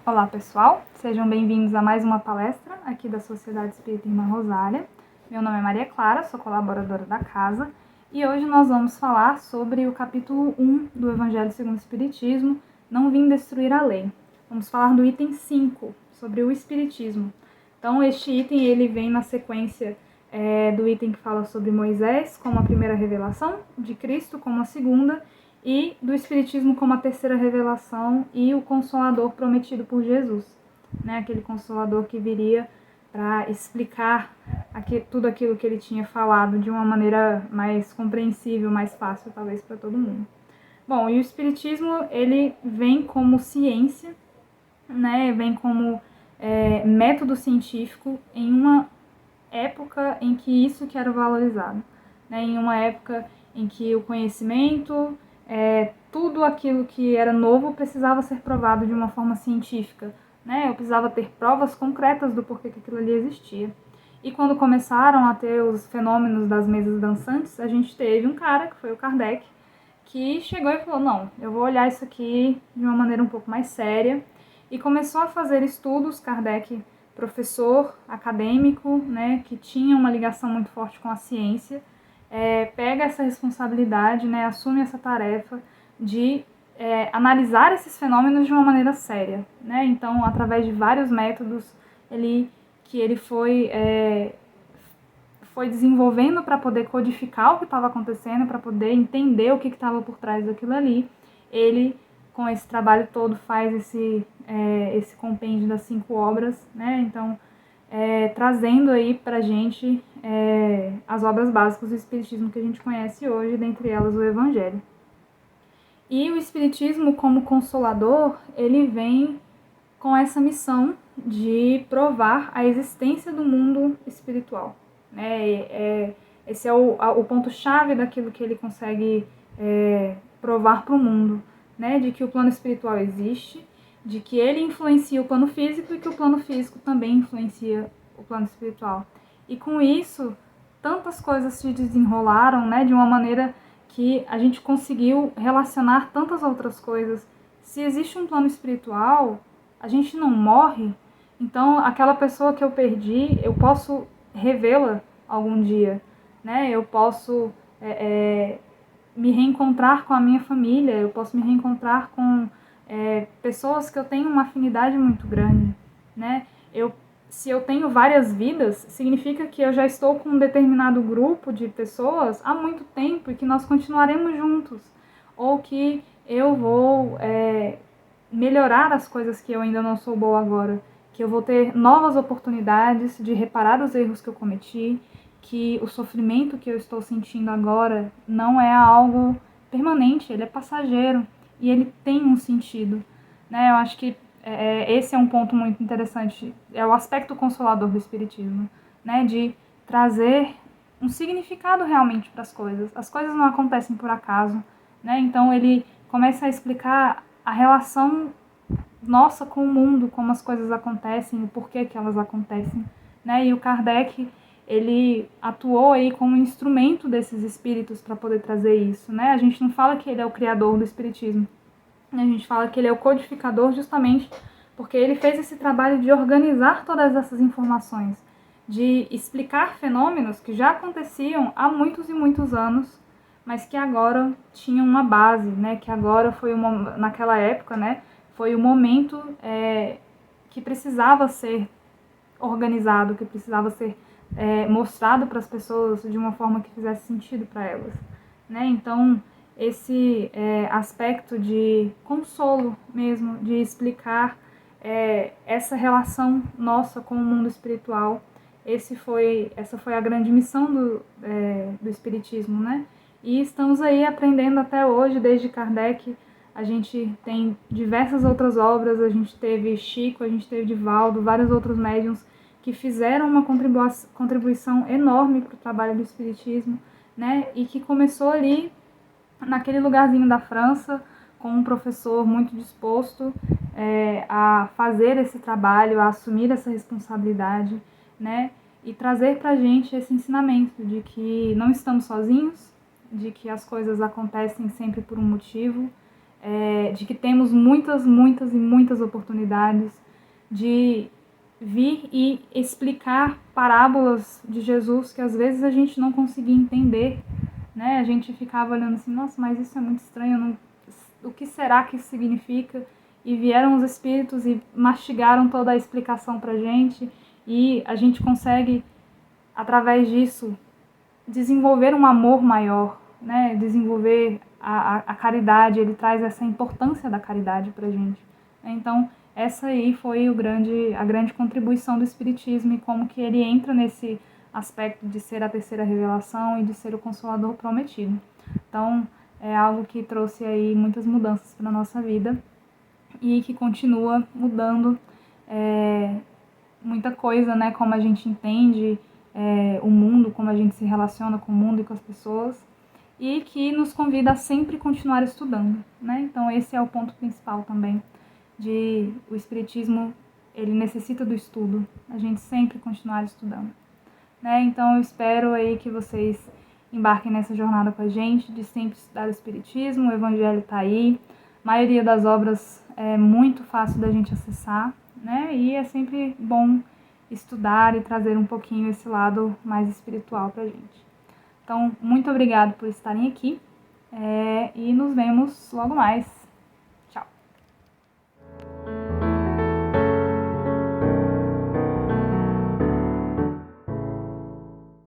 Olá pessoal, sejam bem-vindos a mais uma palestra aqui da Sociedade Espírita Irmã Rosália. Meu nome é Maria Clara, sou colaboradora da casa e hoje nós vamos falar sobre o capítulo 1 do Evangelho segundo o Espiritismo, Não Vim Destruir a Lei. Vamos falar do item 5, sobre o Espiritismo. Então este item ele vem na sequência do item que fala sobre Moisés como a primeira revelação, de Cristo como a segunda, e do Espiritismo como a terceira revelação e o Consolador prometido por Jesus, né? Aquele Consolador que viria para explicar tudo aquilo que ele tinha falado de uma maneira mais compreensível, mais fácil, talvez, para todo mundo. Bom, e o Espiritismo, ele vem como ciência, né? Vem como método científico em uma época em que isso que era valorizado, né? Em uma época em que o conhecimento, tudo aquilo que era novo precisava ser provado de uma forma científica, né? Eu precisava ter provas concretas do porquê que aquilo ali existia. E quando começaram a ter os fenômenos das mesas dançantes, a gente teve um cara, que foi o Kardec, que chegou e falou, não, eu vou olhar isso aqui de uma maneira um pouco mais séria, e começou a fazer estudos. Kardec, professor acadêmico, né, que tinha uma ligação muito forte com a ciência, pega essa responsabilidade, né, assume essa tarefa de analisar esses fenômenos de uma maneira séria, né? Então, através de vários métodos ele foi desenvolvendo para poder codificar o que estava acontecendo, para poder entender o que estava por trás daquilo ali. Ele, com esse trabalho todo, faz esse compêndio das 5 obras, né? Então, trazendo aí para a gente as obras básicas do Espiritismo que a gente conhece hoje, dentre elas o Evangelho. E o Espiritismo, como consolador, ele vem com essa missão de provar a existência do mundo espiritual, né? Esse é o ponto-chave daquilo que ele consegue provar para o mundo, né? De que o plano espiritual existe, de que ele influencia o plano físico e que o plano físico também influencia o plano espiritual. E com isso, tantas coisas se desenrolaram, né? De uma maneira que a gente conseguiu relacionar tantas outras coisas. Se existe um plano espiritual, a gente não morre, então aquela pessoa que eu perdi, eu posso revê-la algum dia, né? Eu posso me reencontrar com a minha família, eu posso me reencontrar com pessoas que eu tenho uma afinidade muito grande, né? Se eu tenho várias vidas, significa que eu já estou com um determinado grupo de pessoas há muito tempo e que nós continuaremos juntos, ou que eu vou melhorar as coisas que eu ainda não sou boa agora, que eu vou ter novas oportunidades de reparar os erros que eu cometi, que o sofrimento que eu estou sentindo agora não é algo permanente, ele é passageiro e ele tem um sentido, né? Eu acho que esse é um ponto muito interessante, é o aspecto consolador do Espiritismo, né? De trazer um significado realmente para as coisas. As coisas não acontecem por acaso, né? Então ele começa a explicar a relação nossa com o mundo, como as coisas acontecem, o porquê que elas acontecem, né? E o Kardec, ele atuou aí como instrumento desses espíritos para poder trazer isso, né? A gente não fala que ele é o criador do espiritismo, a gente fala que ele é o codificador justamente porque ele fez esse trabalho de organizar todas essas informações, de explicar fenômenos que já aconteciam há muitos e muitos anos, mas que agora tinham uma base, né? Que agora foi naquela época, né? Foi o momento que precisava ser organizado, que precisava ser mostrado para as pessoas de uma forma que fizesse sentido para elas, né? Então, esse aspecto de consolo mesmo, de explicar essa relação nossa com o mundo espiritual, essa foi a grande missão do Espiritismo, né? E estamos aí aprendendo até hoje, desde Kardec. A gente tem diversas outras obras, a gente teve Chico, a gente teve Divaldo, vários outros médiuns que fizeram uma contribuição enorme para o trabalho do Espiritismo, né? E que começou ali, naquele lugarzinho da França, com um professor muito disposto a fazer esse trabalho, a assumir essa responsabilidade, né? E trazer para a gente esse ensinamento de que não estamos sozinhos, de que as coisas acontecem sempre por um motivo, de que temos muitas, muitas e muitas oportunidades de vir e explicar parábolas de Jesus que às vezes a gente não conseguia entender, né? A gente ficava olhando assim, nossa, mas isso é muito estranho, não... o que será que isso significa? E vieram os Espíritos e mastigaram toda a explicação pra gente, e a gente consegue, através disso, desenvolver um amor maior, né? Desenvolver a caridade. Ele traz essa importância da caridade pra gente. Então, essa aí foi a grande contribuição do Espiritismo, e como que ele entra nesse aspecto de ser a terceira revelação e de ser o Consolador prometido. Então, é algo que trouxe aí muitas mudanças para a nossa vida e que continua mudando muita coisa, né? Como a gente entende o mundo, como a gente se relaciona com o mundo e com as pessoas, e que nos convida a sempre continuar estudando, né? Então esse é o ponto principal também, de o Espiritismo, ele necessita do estudo, a gente sempre continuar estudando, né? Então eu espero aí que vocês embarquem nessa jornada com a gente, de sempre estudar o Espiritismo. O Evangelho está aí, a maioria das obras é muito fácil da gente acessar, né? E é sempre bom estudar e trazer um pouquinho esse lado mais espiritual pra gente. Então, muito obrigado por estarem aqui, e nos vemos logo mais.